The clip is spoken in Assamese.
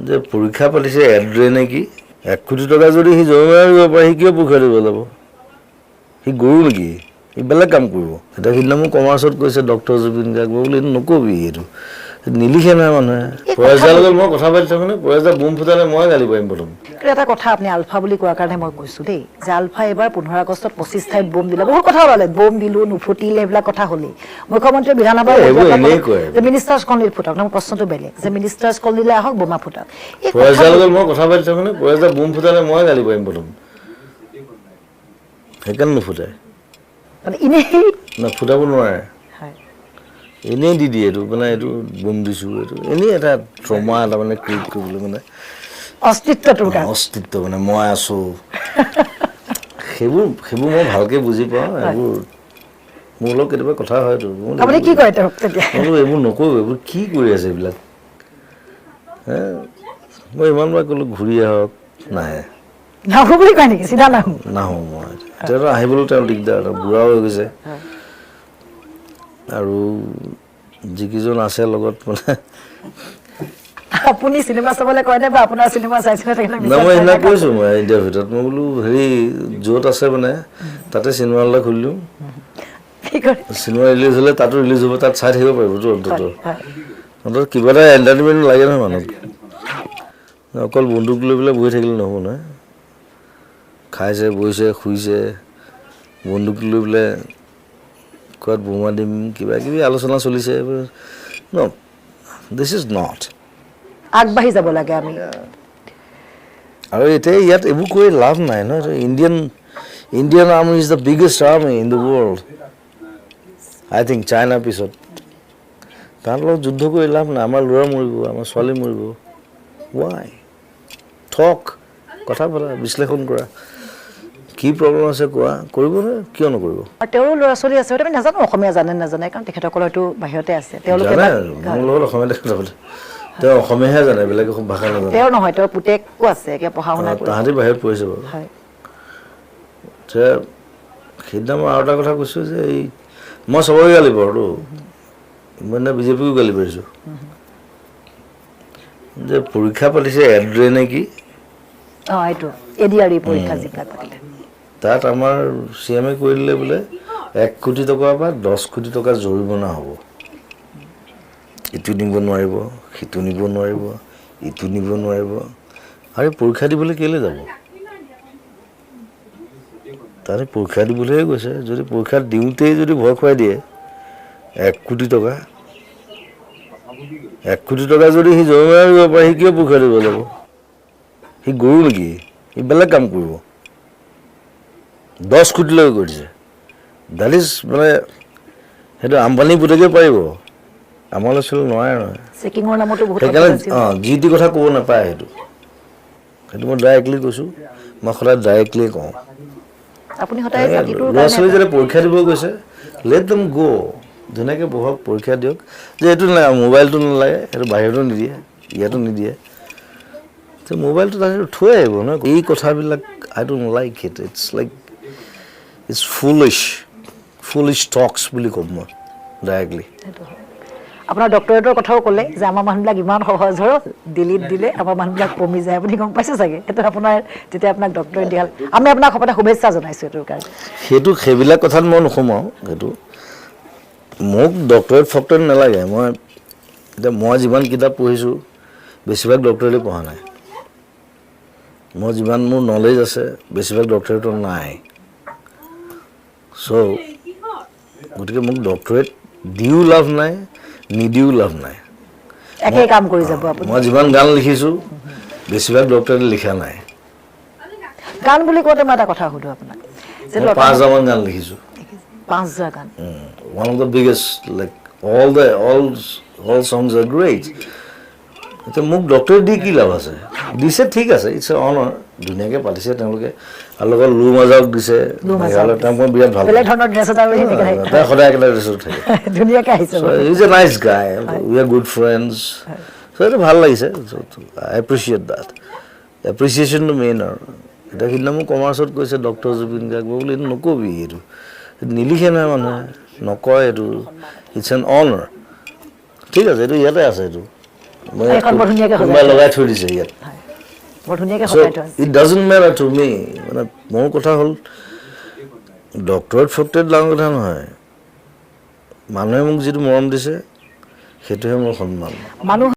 যে পৰীক্ষা পাতিছে এড্ৰে নেকি 1 কোটি টকা যদি সি জৰিমনা দিব পাৰে সি কিয় পৰীক্ষা দিব যাব সি গৰু নেকি সি বেলেগ কাম কৰিব এটা সিদিনা মোক কমাৰ্চত কৈছে ডক্টৰ জুবিন গাৰ্গ বুলি নকবি এইটো নিলিখে নাই মানুহে প্ৰয়াসৰ লগত মই কথা পাতি থাকোঁ প্ৰয়াসৰ বুম ফুটালে মই গালি পাৰিম প্ৰথম এটা কথা আপুনি আলফা বুলি কোৱাৰ কাৰণে মই কৈছোঁ দেই যে আলফা এবাৰ 15 আগষ্টত 25 ঠাইত বোম দিলে বহুত কথা ওলালে বোম দিলোঁ নুফুটিলে এইবিলাক কথা হ'লেই মুখ্যমন্ত্ৰী বিধানসভাৰ যে মিনিষ্টাৰ্ছ কলনীত ফুটাওক মোৰ প্ৰশ্নটো বেলেগ যে মিনিষ্টাৰ্ছ কলনীলৈ আহক বোমা ফুটাওক প্ৰয়াসৰ লগত মই কথা পাতি থাকোঁ প্ৰয়াসৰ বুম ফুটালে মই গালি পাৰিম প্ৰথম সেইকাৰণে নুফুটাই মানে এনেই ফুটাব নোৱাৰে এনেই দি দিয়ে এইটো মানে এইটো বোম দিছোঁ এইটো এনেই এটা ট্ৰমা এটা মানে ক্ৰিয়েট কৰিবলৈ মানে অস্তিত্বটোৰ কাৰণে অস্তিত্ব মানে মই আছোঁ সেইবোৰ মই ভালকৈ বুজি পাওঁ এইবোৰ মোৰ লগত কেতিয়াবা কথা হয়তো আপুনি কি কয় তেওঁক তেতিয়া এইবোৰ নকৰোঁ এইবোৰ কি কৰি আছে এইবিলাক মই ইমানবাৰ ক'লোঁ ঘূৰি আহক নাহে নাহোঁ বুলি কয় নেকি চিধা নাহোঁ মই এতিয়াতো আহিবলৈ তেওঁ দিগদাৰ বুঢ়া হৈ গৈছে আৰু যিকেইজন আছে লগত মানে আপুনি চিনেমা চাবলৈ কয় নে বা আপোনাৰ চিনেমা চাইছিলে মই সেইদিনা কৈছোঁ মই ইণ্ডিয়াৰ ভিতৰত মই বোলো হেৰি য'ত আছে মানে তাতে চিনেমা এটা খুলি দিওঁ চিনেমা ৰিলিজ হ'লে তাতো ৰিলিজ হ'ব তাত চাই থাকিব পাৰিবতো অন্ততঃ কিবা এটা এণ্টাৰটেইনমেণ্ট লাগে নহয় মানুহক অকল বন্দুক লৈ পেলাই বহি থাকিলে নহ'ব নহয় খাইছে বহিছে শুইছে বন্দুক লৈ পেলাই ক'ৰবাত বোমা দিম কিবা কিবি আলোচনা চলিছে ন দিছ ইজ নট আগবাঢ়ি যাব লাগে আমি আৰু এতিয়া ইয়াত এইবোৰ কৰি লাভ নাই ন Indian army is the biggest army in the world I think চাইনাৰ পিছত তাৰ লগত যুদ্ধ কৰি লাভ নাই আমাৰ ল'ৰা মৰিব আমাৰ ছোৱালী মৰিব ৱাই ঠক কথা পতা বিশ্লেষণ কৰা কি প্ৰব্লেম আছে কোৱা কৰিব নে কিয় নকৰিব তেওঁৰো ল'ৰা ছোৱালী আছে আমি নাজানো অসমীয়া জানে নাজানে কাৰণ তেখেতসকল হয়তো বাহিৰতে আছে তেওঁলোকে মোৰ লগত অসমীয়াতে কথা পাতে তেওঁ অসমীয়াহে জানে বেলেগ ভাষা নাজানে তেওঁ নহয় তেওঁৰ পুতেকো আছে পঢ়া শুনা তাহাঁতি বাহিৰত পঢ়িছে বাৰু সেইদিনা মই আৰু এটা কথা কৈছোঁ যে এই মই চবকে গালি পাৰোঁতো মানে বিজেপিকো গালি পাৰিছোঁ যে পৰীক্ষা পাতিছে এড্ৰে নেকি এইটো এডিআৰই পৰীক্ষা যিবিলাক পাতিলে তাত আমাৰ CMে কৰি দিলে বোলে 1 কোটি টকা বা 10 কোটি টকা জৰিমনা হ'ব ইটো নিব নোৱাৰিব সিটো নিব নোৱাৰিব ইটো নিব নোৱাৰিব আৰু পৰীক্ষা দিবলৈ কেলৈ যাব তাৰে পৰীক্ষা দিবলৈহে গৈছে যদি পৰীক্ষা দিওঁতেই যদি ভয় খুৱাই দিয়ে 1 কোটি টকা 1 কোটি টকা যদি সি জৰিমনা দিব পাৰে সি কিয় পৰীক্ষা দিব যাব সি গৰু নেকি সি বেলেগ কাম কৰিব 10 কোটিলৈকে কৰিছে দেট ইজ মানে সেইটো আম্বানী পুতেকে পাৰিব আমাৰ ল'ৰা ছোৱালী নোৱাৰে নহয় চেকিঙৰ নামতো বহুত সেইকাৰণে যি টি কথা ক'ব নাপায় সেইটো মই ডাইৰেক্টলি কৈছোঁ মই সদায় ডাইৰেক্টলিয়ে কওঁ আপুনি সদায় ল'ৰা ছোৱালী যেতিয়া পৰীক্ষা দিব গৈছে লেট দেম গ' ধুনীয়াকৈ বহক পৰীক্ষা দিয়ক যে এইটো নালাগে মোবাইলটো নালাগে সেইটো বাহিৰতো নিদিয়ে ইয়াতো নিদিয়ে মোবাইলটো তাতে থৈ আহিব ন এই কথাবিলাক I don't like it it's like it's foolish talks বুলি ক'ম মই ডাইৰেক্টলি আপোনাৰ ডক্টৰেটৰ কথাও ক'লে যে আমাৰ মানুহবিলাক ইমান সহজ হয় দিল্লীত দিলে আমাৰ মানুহবিলাক কমি যায় আপুনি গম পাইছে চাগে সেইটো আপোনাৰ যেতিয়া আপোনাক ডক্টৰেট দিয়া আমি আপোনাক সপতে শুভেচ্ছা জনাইছোঁ এইটোৰ কাৰণে সেইবিলাক কথাত মই নোসোমাওঁ সেইটো মোক ডক্টৰেট ফক্টৰেট নালাগে মই যিমান কিতাপ পঢ়িছোঁ বেছিভাগ ডক্টৰেটে পঢ়া নাই মই যিমান মোৰ নলেজ আছে বেছিভাগ ডক্টৰেটৰ নাই চ' গতিকে মোক ডক্টৰেট দিও লাভ নাই নিদিও লাভ নাই একেই কাম কৰি যাব আপুনি মই যিমান গান লিখিছোঁ বেছিভাগ ডক্টৰেটে লিখা নাই গান বুলি কওঁতে মই এটা কথা সুধোঁ আপোনাক যে 5,000 গান লিখিছোঁ 5,000 গান one of the biggest like all songs are great এতিয়া মোক ডক্টৰেট দি কি লাভ আছে দিছে ঠিক আছে ইটছ অনাৰ ধুনীয়াকৈ পাতিছে তেওঁলোকে আৰু লগত লু মাজাক দিছে তেওঁক মই বিৰাট ভাল পাওঁ সদায় একেটা ড্ৰেছত থাকে ধুনীয়াকৈ আহিছে ইজ এ নাইচ গাই উই আৰ গুড ফ্ৰেণ্ডছ চ' এইটো ভাল লাগিছে আই এপ্ৰিচিয়েট দেট এপ্ৰিচিয়েশ্যনটো মেইন আৰু এতিয়া সিদিনা মোক কমাৰ্চত কৈছে ডক্টৰ জুবিন গাৰ্গ বোলে এইটো নকবি এইটো নিলিখে নহয় মানুহে নকয় এইটো ইটছ এন অনাৰ ঠিক আছে এইটো ইয়াতে আছে এইটো এইখন বৰ ধুনীয়াকৈ কোনোবাই লগাই থৈ দিছে ইয়াত বৰ ধুনীয়াকৈ সজাই থোৱা আছে it doesn't matter to me মানে মোৰ কথা হ'ল ডক্টৰেট ফক্টৰেট ডাঙৰ কথা নহয় মানুহে মোক যিটো মৰম দিছে সেইটোহে মোৰ সন্মান মানুহ